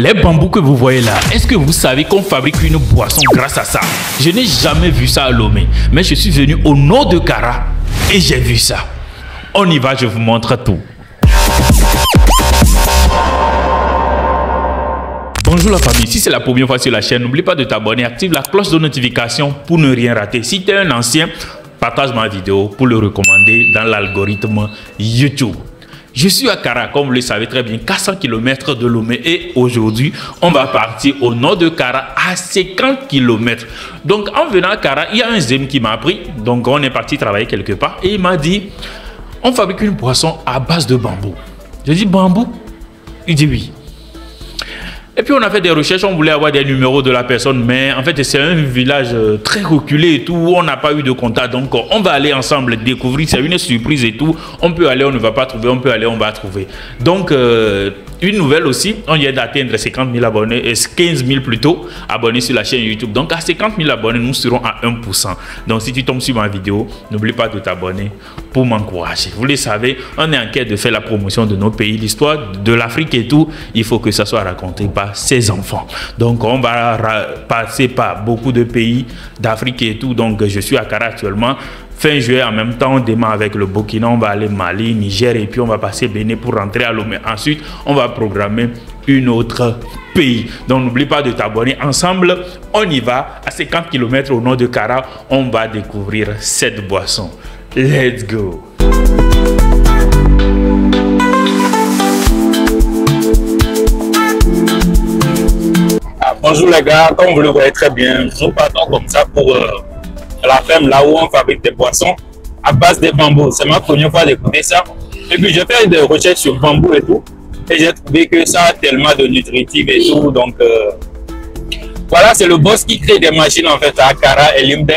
Les bambous que vous voyez là, est-ce que vous savez qu'on fabrique une boisson grâce à ça? Je n'ai jamais vu ça à Lomé, mais je suis venu au nord de Kara et j'ai vu ça. On y va, je vous montre tout. Bonjour la famille, si c'est la première fois sur la chaîne, n'oublie pas de t'abonner, active la cloche de notification pour ne rien rater. Si tu es un ancien, partage ma vidéo pour le recommander dans l'algorithme YouTube. Je suis à Kara, comme vous le savez très bien, 400 km de Lomé et aujourd'hui, on va partir au nord de Kara à 50 km. Donc en venant à Kara, il y a un zème qui m'a appris, donc on est parti travailler quelque part et il m'a dit, on fabrique une boisson à base de bambou. Je dis bambou? Il dit oui. Et puis on a fait des recherches, on voulait avoir des numéros de la personne, mais en fait c'est un village très reculé et tout, où on n'a pas eu de contact. Donc on va aller ensemble découvrir, c'est une surprise et tout. On peut aller, on ne va pas trouver, on peut aller, on va trouver. Donc une nouvelle aussi, on vient d'atteindre 50 000 abonnés, 15 000 plutôt, abonnés sur la chaîne YouTube. Donc à 50 000 abonnés, nous serons à 1%. Donc si tu tombes sur ma vidéo, n'oublie pas de t'abonner pour m'encourager. Vous le savez, on est en quête de faire la promotion de nos pays, l'histoire de l'Afrique et tout. Il faut que ça soit raconté par ses enfants. Donc on va passer par beaucoup de pays d'Afrique et tout. Donc je suis à Kara actuellement. Fin juillet, en même temps, on démarre avec le Burkina, on va aller Mali, Niger et puis on va passer Bénin pour rentrer à Lomé. Ensuite, on va programmer une autre pays. Donc n'oublie pas de t'abonner. Ensemble, on y va à 50 km au nord de Kara. On va découvrir cette boisson. Let's go! Bonjour les gars, comme vous le voyez très bien, nous partons comme ça pour la ferme là où on fabrique des boissons à base de bambou. C'est ma première fois d'écouter ça. Et puis j'ai fait des recherches sur bambou et tout. Et j'ai trouvé que ça a tellement de nutritifs et tout. Donc voilà, c'est le boss qui crée des machines en fait à Kara et Limbe.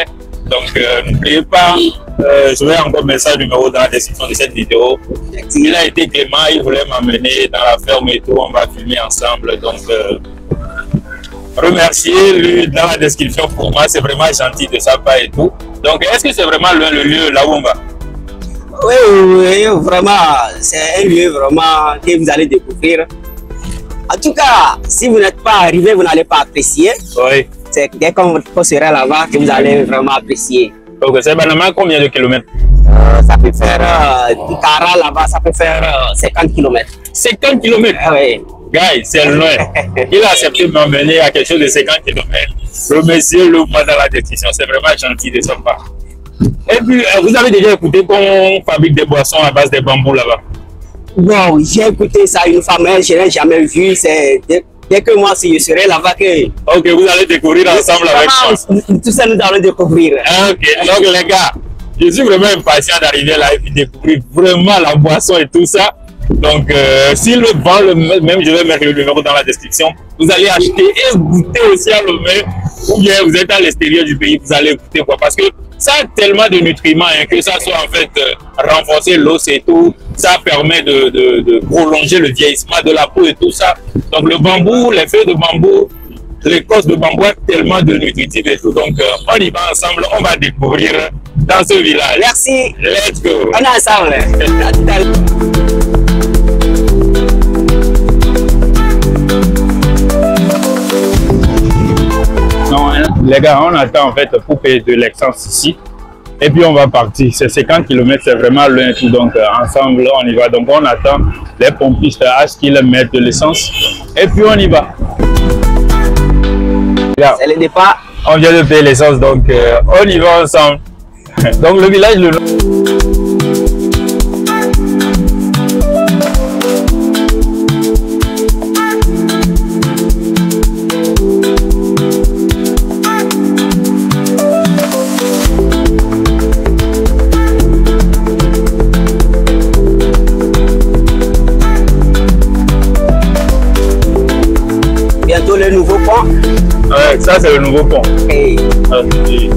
Donc n'oubliez pas, je vais encore mettre ça numéro dans la description de cette vidéo. Il a été clément, il voulait m'amener dans la ferme et tout. On va filmer ensemble. Donc remercier lui dans la description pour moi, c'est vraiment gentil de sa part et tout. Donc est-ce que c'est vraiment le lieu là où on va? Oui, vraiment, c'est un lieu vraiment que vous allez découvrir. En tout cas, si vous n'êtes pas arrivé, vous n'allez pas apprécier. Oui. C'est dès qu'on sera là-bas que vous allez vraiment apprécier. Donc c'est vraiment combien de kilomètres? Ça peut faire, du Kara là-bas, ça peut faire 50 km. 50 km? Oui. Guys, c'est loin. Il a accepté de m'emmener à quelque chose de 50 km. Le monsieur le voit dans la description. C'est vraiment gentil de son part. Et puis, vous avez déjà écouté qu'on fabrique des boissons à base de bambou là-bas? Bon, j'ai écouté ça une fois, mais je n'ai jamais vu. Dès que moi, si je serai là-bas, que... Ok, vous allez découvrir ensemble avec moi. Tout ça, nous allons découvrir. Ok, donc les gars, je suis vraiment impatient d'arriver là et puis découvrir vraiment la boisson et tout ça. Donc, s'il le vend, même je vais mettre le numéro dans la description. Vous allez acheter et goûter aussi à Lomé. Ou bien vous êtes à l'extérieur du pays, vous allez goûter quoi. Parce que ça a tellement de nutriments, hein, que ça soit en fait renforcer l'os et tout. Ça permet de prolonger le vieillissement de la peau et tout ça. Donc le bambou, les feuilles de bambou, l'écorce de bambou a tellement de nutritifs et tout. Donc on y va ensemble, on va découvrir dans ce village. Merci. Let's go. On est ensemble. À tout à l'heure. Non, hein, les gars, on attend en fait pour payer de l'essence ici. Et puis on va partir. C'est 50 km, c'est vraiment loin tout. Donc ensemble, on y va. Donc on attend les pompistes à ce qu'ils mettent de l'essence. Et puis on y va. C'est le départ. On vient de payer l'essence, donc on y va ensemble. Donc le village, Bientôt le nouveau pont. ouais, ça c'est le nouveau pont. Hey. Okay.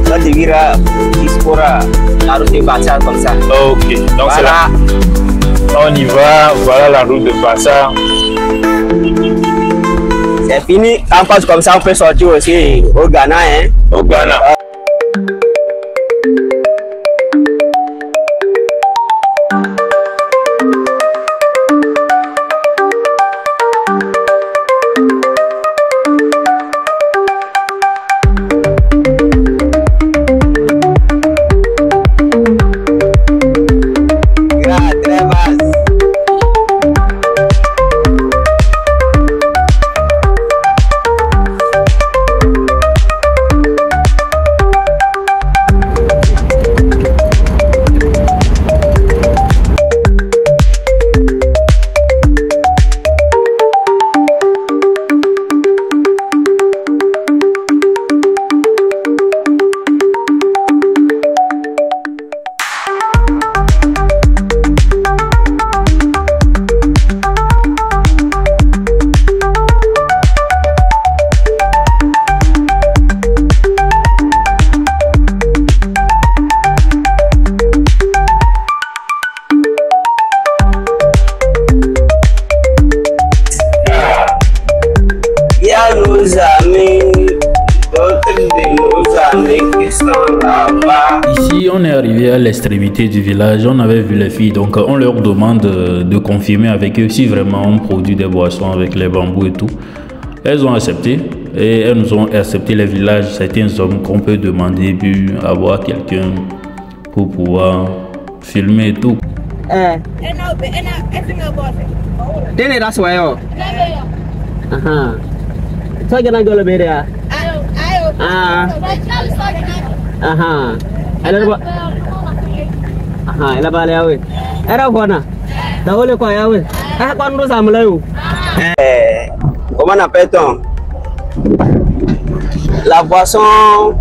Ça devira jusqu'au la route de Bassa comme ça. Ok, donc voilà. C'est là. On y va, voilà la route de Bassa. C'est fini. Quand on passe comme ça, on peut sortir aussi au Ghana. Hein. Au Ghana. Ici, on est arrivé à l'extrémité du village, on avait vu les filles, donc on leur demande de confirmer avec eux si vraiment on produit des boissons avec les bambous et tout. Elles ont accepté et elles nous ont accepté les villages, certains hommes qu'on peut demander puis avoir quelqu'un pour pouvoir filmer et tout. Comment appelle-t-on? La boisson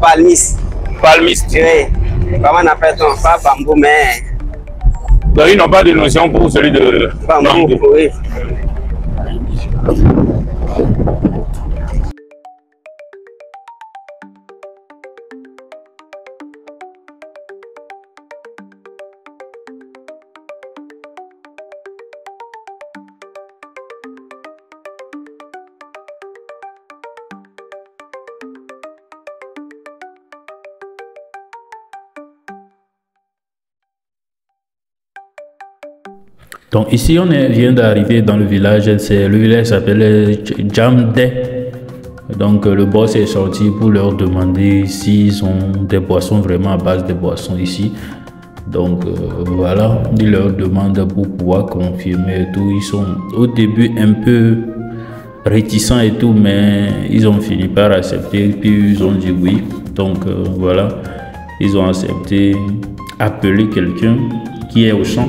palmiste. Palmiste. Oui. Comment appelle-t-on? Pas bambou, mais... Donc ils n'ont pas de notion pour celui de bambou. Oui. Donc ici on vient d'arriver dans le village, le village s'appelle Djamde. Donc le boss est sorti pour leur demander s'ils ont des boissons vraiment à base de boissons ici. Donc voilà, il leur demande pour pouvoir confirmer et tout. Ils sont au début un peu réticents et tout, mais ils ont fini par accepter, puis ils ont dit oui. Donc voilà, ils ont accepté, appelé quelqu'un qui est au champ.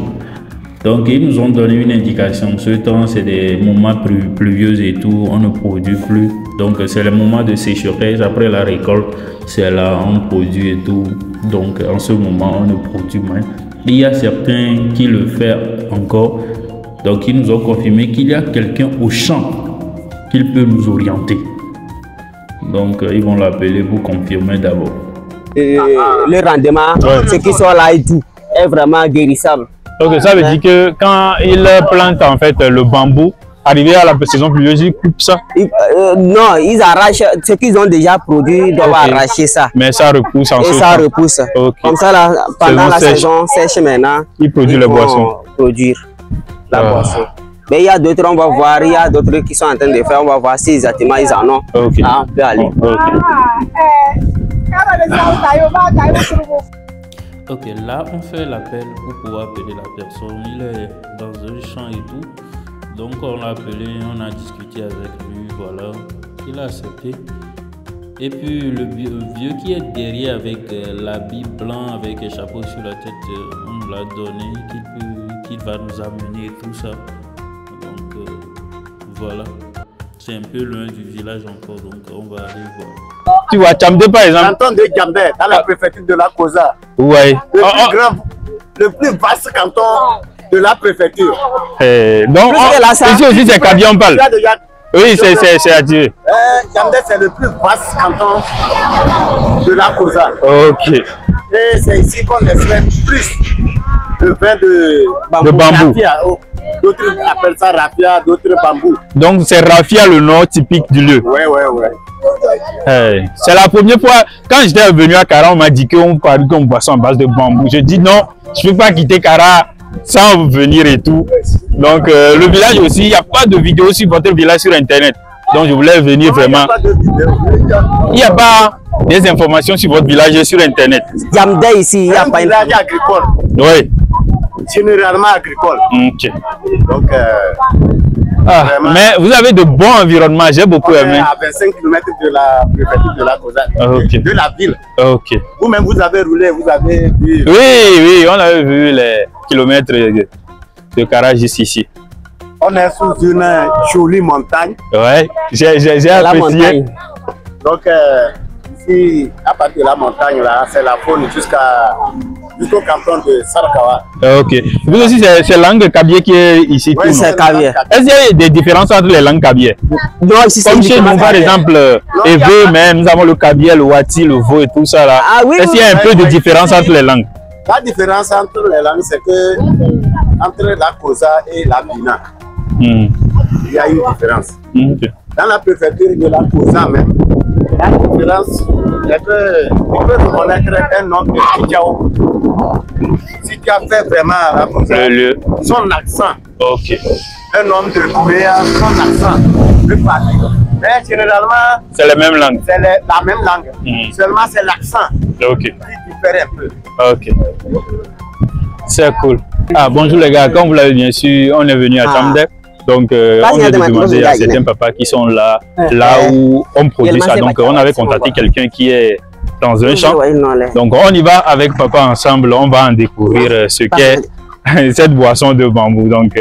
Donc ils nous ont donné une indication. Ce temps c'est des moments pluvieux et tout, on ne produit plus. Donc c'est le moment de sécheresse, après la récolte, c'est là on produit et tout. Donc en ce moment on ne produit moins. Il y a certains qui le font encore. Donc ils nous ont confirmé qu'il y a quelqu'un au champ qui peut nous orienter. Donc ils vont l'appeler pour confirmer d'abord. Le rendement, ceux qui sont là et tout, est vraiment guérissable. Donc ça veut dire que quand ils plantent en fait le bambou, arrivé à la saison pluvieuse, ils coupent ça. Non, ils arrachent ce qu'ils ont déjà produit, ils doivent arracher ça. Mais ça repousse en et ça repousse. Comme ça, là, pendant la saison sèche maintenant, ils produisent les boissons. Produire la boisson. Mais il y a d'autres, on va voir, il y a d'autres qui sont en train de faire, on va voir si exactement ils en ont. Ah, on peut aller. Ok, là on fait l'appel pour pouvoir appeler la personne. Il est dans un champ et tout. Donc on l'a appelé, on a discuté avec lui, voilà. Il a accepté. Et puis le vieux qui est derrière avec l'habit blanc, avec un chapeau sur la tête, on nous l'a donné, qu'il va nous amener et tout ça. Donc voilà. C'est un peu loin du village encore, donc on va aller voir. Tu vois, Djamde par exemple. Canton de Djamde, dans la préfecture de la Kosa. Oui. Le plus vaste canton de la préfecture. Donc, ici aussi c'est Kabion parle. Oui, c'est à dire. Djamde, c'est le plus vaste canton de la Kosa. Ok. Et c'est ici qu'on extrait plus le vin de bambou. D'autres appellent ça raffia, d'autres bambou. Donc c'est raffia le nom typique du lieu. Ouais. Hey, c'est la première fois, quand j'étais venu à Kara, on m'a dit qu'on parlait comme boisson en base de bambou. Je dis non, je ne peux pas quitter Kara sans venir et tout. Donc le village aussi, il n'y a pas de vidéo sur votre village sur internet. Donc je voulais venir vraiment. Il n'y a pas des informations sur votre village sur internet. Yamda ici, il n'y a pas un village agricole. Oui. Généralement agricole. Ok. Donc, mais vous avez de bons environnements, j'ai beaucoup aimé. À 25 km de la préfecture de la Causa, de la ville. Ok. Vous-même, vous avez roulé, vous avez vu. Oui, on avait vu les kilomètres de Kara jusqu'ici. On est sous une jolie montagne. Ouais, j'ai apprécié. Donc, ici, à partir de la montagne, là, c'est la faune jusqu'au canton de Sarakawa. Ok. Vous aussi, c'est la langue kabyé qui est ici. Oui, c'est kabyé. Est-ce qu'il y a des différences entre les langues kabyé? Non, ici, comme chez nous, par exemple, Evé, mais nous avons le kabyé, le wati, le vo et tout ça là. Est-ce qu'il y a un peu de différence entre les langues? La différence entre les langues, c'est que entre la Kosa et la Bina, il y a une différence. Dans la préfecture de la Kosa même, la différence, c'est que tu peux reconnaître un nom de Tidjao. Si tu as fait vraiment la Kosa, son accent. Ok. Un homme de Kouréa, son accent. Mais généralement, c'est la même langue. C'est la même langue. Seulement c'est l'accent qui diffère un peu. Ok. C'est cool. Ah, bonjour les gars, comme vous l'avez bien su, on est venu à Chamdek. Donc, on vient de demander à certains papas qui sont là où on produit ça. Donc, on avait contacté quelqu'un qui est dans un champ. Donc, on y va avec papa ensemble. On va en découvrir ce qu'est cette boisson de bambou. Donc,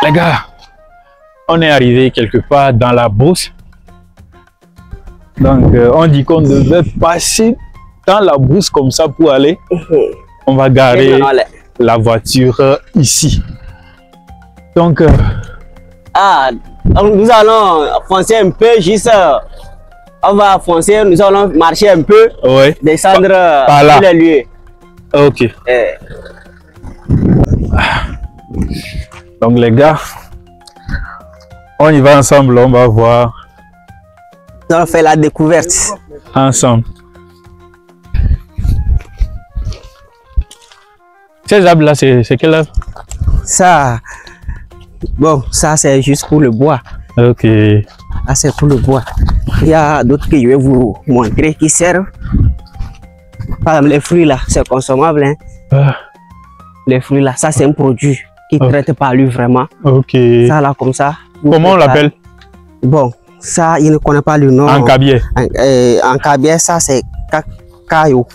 les gars, on est arrivé quelque part dans la brousse. Donc, on dit qu'on devait passer dans la brousse comme ça pour aller. On va garer la voiture ici. Donc, nous allons foncer un peu, juste. On va foncer, nous allons marcher un peu, descendre par là. Tous les lieux. Ok. Donc les gars, on y va ensemble, on va voir. On va faire la découverte. Ensemble. Ces arbres là, c'est quel arbre? Ça, bon, ça c'est juste pour le bois. Ok. Ah, c'est pour le bois. Il y a d'autres que je vais vous montrer qui servent. Par exemple, les fruits là, c'est consommable. Hein. Les fruits là, ça c'est un produit qui traite par lui vraiment. Ok. Ça là, comme ça. Comment on l'appelle? Bon, ça, il ne connaît pas le nom. En kabyé. En kabyé, ça c'est kayo.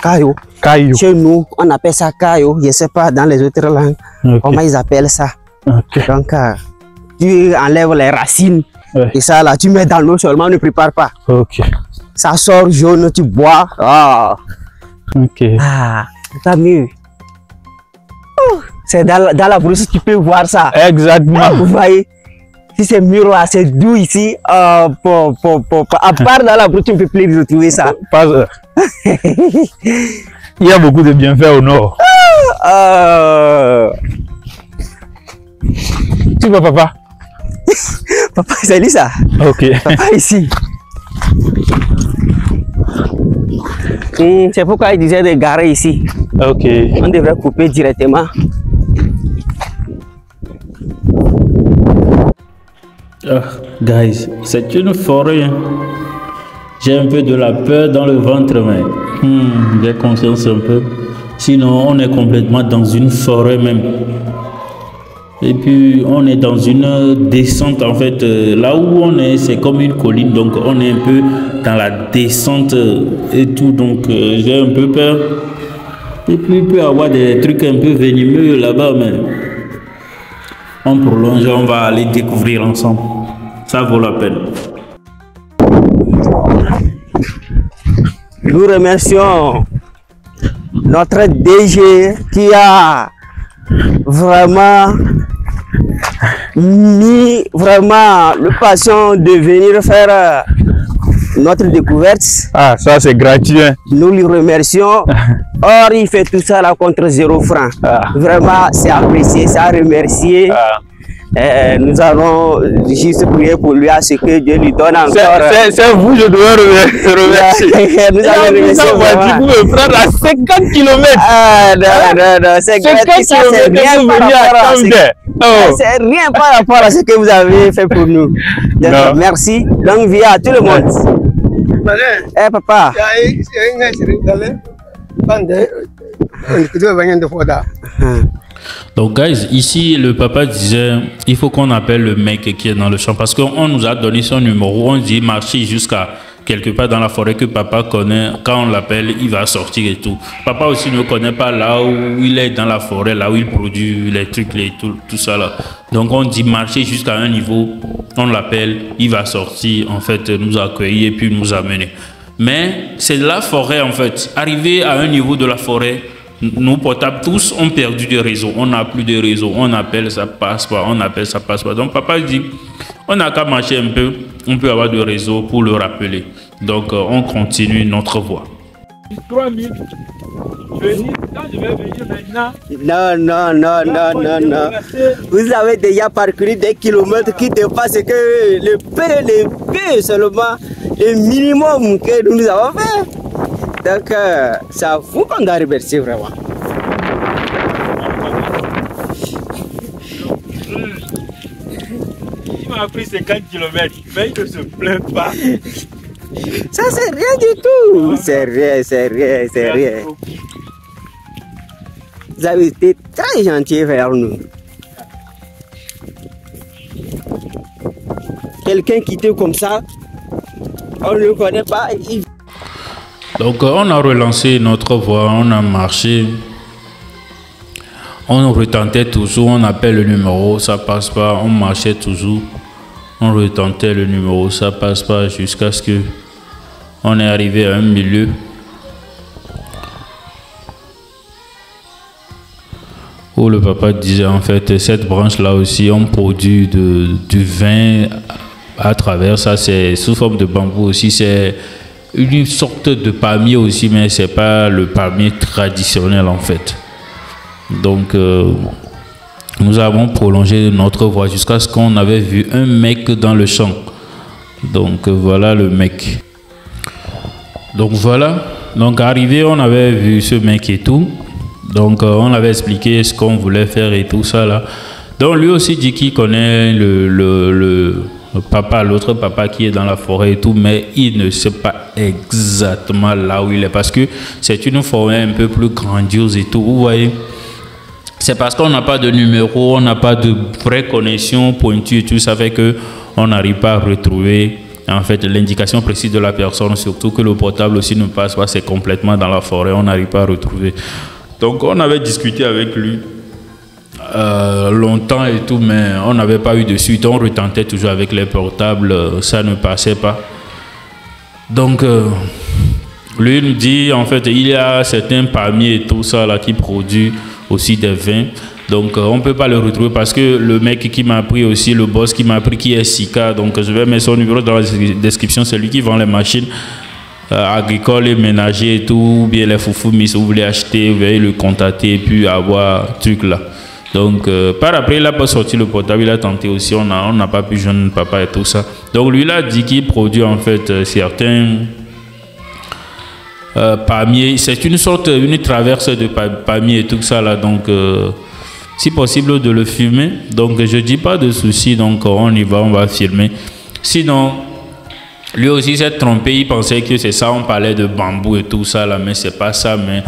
Chez nous, on appelle ça kayo. Je ne sais pas dans les autres langues comment ils appellent ça. Donc, tu enlèves les racines. Et ça là, tu mets dans l'eau seulement, ne prépare pas. Ok. Ça sort jaune, tu bois. Ok. Ah, t'as mieux. C'est dans la brousse, tu peux voir ça. Exactement. Vous voyez, si c'est miroir, c'est doux ici. À part dans la brousse, tu ne peux plus retrouver ça. Il y a beaucoup de bienfaits au nord. Tu vois, papa? Papa, c'est lui ça. Ok. Papa ici. C'est pourquoi il disait de garer ici. Ok. On devrait couper directement. Guys, c'est une forêt. Hein. J'ai un peu de la peur dans le ventre, mais j'ai conscience un peu. Sinon, on est complètement dans une forêt même. Et puis, on est dans une descente, en fait. Là où on est, c'est comme une colline. Donc, on est un peu dans la descente et tout. Donc, j'ai un peu peur. Et puis, il peut y avoir des trucs un peu venimeux là-bas, mais on prolonge, on va aller découvrir ensemble. Ça vaut la peine. Nous remercions notre DG qui a vraiment mis le passion de venir faire notre découverte. Ah, ça c'est gratuit. Nous lui remercions. Or, il fait tout ça là contre 0 francs. Vraiment, c'est apprécié, c'est à remercier. Nous allons juste prier pour lui à ce que Dieu lui donne encore. C'est vous, je dois remercier. Nous allons remercier. Vous me prendre à 50 km. Non, c'est gratuit. Ça, c'est rien par rapport à c'est rien par rapport à ce que vous avez fait pour nous. Donc, merci. Donc, vie à tout le monde. Papa. Donc guys, ici le papa disait il faut qu'on appelle le mec qui est dans le champ parce qu'on nous a donné son numéro, on dit marcher jusqu'à quelque part dans la forêt que papa connaît, quand on l'appelle il va sortir et tout. Papa aussi ne connaît pas là où il est dans la forêt, là où il produit les trucs, tout ça là. Donc on dit marcher jusqu'à un niveau, on l'appelle, il va sortir en fait, nous accueillir et puis nous amener. Mais c'est la forêt en fait, arriver à un niveau de la forêt, nos portables tous ont perdu de réseau, on n'a plus de réseau, on appelle ça passe pas, on appelle ça passe pas. Donc papa dit on n'a qu'à marcher un peu, on peut avoir de réseau pour le rappeler. Donc on continue notre voie. 3000. Quand je vais venir maintenant. Non. Vous avez déjà parcouru des kilomètres qui dépassent que le peu seulement, le minimum que nous avons fait. Donc, ça vous qu'on doit remercier vraiment. Il m'a pris 50 km, mais il ne se plaint pas. Ça, c'est rien du tout. C'est rien. Vous avez été très gentil vers nous. Quelqu'un qui était comme ça, on ne le connaît pas. Donc on a relancé notre voie, on a marché, on retentait toujours, on appelle le numéro, ça passe pas, on marchait toujours, on retentait le numéro, ça passe pas jusqu'à ce que on est arrivé à un milieu. Où le papa disait en fait cette branche là aussi on produit du vin à travers ça, c'est sous forme de bambou aussi, c'est une sorte de palmier aussi, mais c'est pas le palmier traditionnel en fait. Donc nous avons prolongé notre voie jusqu'à ce qu'on avait vu un mec dans le champ. Donc voilà le mec. Donc voilà, donc arrivé on avait vu ce mec et tout. Donc on avait expliqué ce qu'on voulait faire et tout ça là. Donc lui aussi dit qu'il connaît le papa, l'autre papa qui est dans la forêt et tout, mais il ne sait pas exactement là où il est parce que c'est une forêt un peu plus grandiose et tout, vous voyez. C'est parce qu'on n'a pas de numéro, on n'a pas de vraie connexion pointue et tout, ça fait que on n'arrive pas à retrouver en fait l'indication précise de la personne, surtout que le portable aussi ne passe pas, c'est complètement dans la forêt, on n'arrive pas à retrouver. Donc on avait discuté avec lui longtemps et tout, mais on n'avait pas eu de suite. On retentait toujours avec les portables, ça ne passait pas. Donc lui nous dit en fait il y a certains palmiers et tout ça là qui produit aussi des vins. Donc on ne peut pas le retrouver parce que le mec qui m'a pris aussi, le boss qui m'a pris qui est Sika, donc je vais mettre son numéro dans la description, c'est lui qui vend les machines agricoles et ménagers et tout, ou bien les foufous, mais si vous voulez acheter, vous allez le contacter et puis avoir truc là. Donc par après il n'a pas sorti le portable, il a tenté aussi, on n'a pas pu joindre papa et tout ça. Donc lui il a dit qu'il produit en fait certains palmiers, c'est une traverse de palmiers et tout ça là, donc si possible de le filmer. Donc je dis pas de souci, donc on y va, on va filmer. Sinon lui aussi s'est trompé, il pensait que c'est ça, on parlait de bambou et tout ça là, mais c'est pas ça. Mais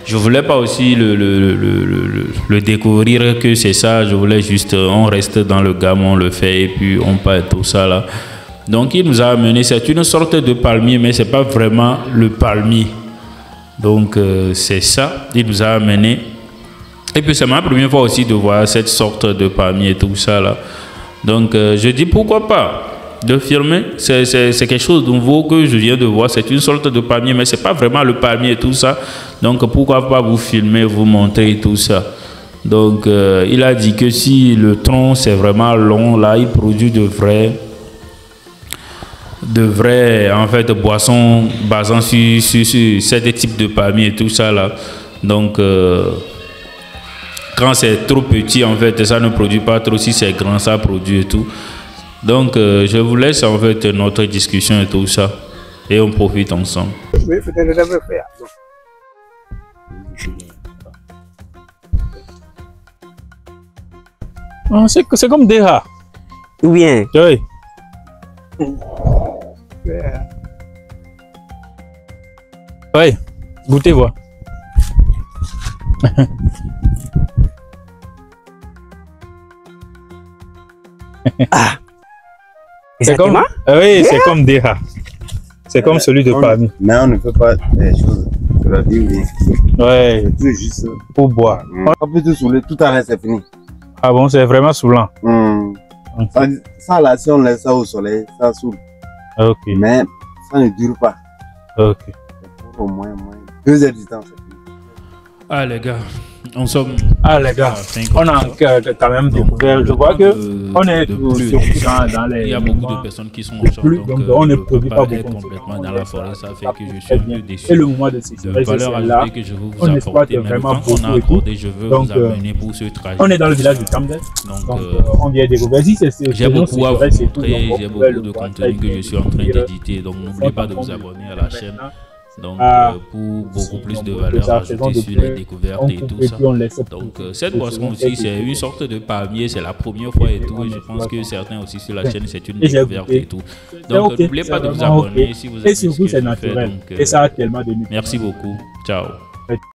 je voulais pas aussi le découvrir que c'est ça, je voulais juste, on reste dans le gamme, on le fait et puis on parle tout ça là. Donc il nous a amené, c'est une sorte de palmier, mais c'est pas vraiment le palmier. Donc c'est ça, il nous a amené. Et puis c'est ma première fois aussi de voir cette sorte de palmier et tout ça là. Donc je dis pourquoi pas. de filmer. C'est quelque chose de nouveau que je viens de voir. C'est une sorte de palmier, mais c'est pas vraiment le palmier et tout ça. Donc pourquoi pas vous filmer, vous montrer et tout ça. Donc il a dit que si le tronc c'est vraiment long, là il produit de vraies en fait boissons basant sur ces types de palmiers et tout ça là. Donc quand c'est trop petit en fait ça ne produit pas trop, si c'est grand ça produit et tout. Donc je vous laisse en fait notre discussion et tout ça et on profite ensemble. Oui, peut-être je vais faire. C'est comme des rats. Ou bien, Oui. Oui, goûtez voir. C'est comme, exactement. oui, c'est comme des rats. C'est comme celui de palmier. Mais on ne peut pas des choses. Je leur dis oui. Ouais, C'est juste pour boire. on peut te saouler, tout à l'heure c'est fini. Ah bon, c'est vraiment saoulant. Ça là, si on laisse ça au soleil, ça saoule. Ok, Mais ça ne dure pas. ok. Pour au moins 2 heures du temps, c'est fini. Ah les gars, on sommes Ah les gars, on a quand même découvert, je vois que on est surtout dans les... il y a beaucoup de personnes qui sont au champ, plus, donc on ne je peux produit pas pas être beaucoup. complètement dans la forêt, ça fait que je suis Très un bien. peu déçu. Et le mois de De sécheresse, valeur c'est là. ajoutée que je veux vous On exploite apporter, mais le vraiment temps qu'on a beaucoup et tout. accordé, je veux Donc, vous amener pour ce trajet. On est dans le village de Kamdes, Donc, donc on vient découvrir. Si c'est j'ai beaucoup à vous sécheresse et tout, montrer, donc, j'ai on peut beaucoup de le voir contenu que je suis en train très bien. d'éditer, donc n'oubliez pas de vous abonner à la chaîne. Donc Ah, pour beaucoup plus de donc, valeur ça, ajoutée faisons de sur les plus, découvertes on et coupe tout et ça. puis on laisse Donc pousser. cette boisson aussi c'est une sorte de palmier, c'est la première fois et tout, et je pense que certains aussi sur la chaîne c'est une Et j'ai découverte goûté. et tout. C'est Donc ok, n'oubliez c'est pas de vous vraiment abonner ok. si vous Et aimez ce surtout que c'est je fais. naturel. Donc, Et ça a tellement de nutrients. merci beaucoup, ciao.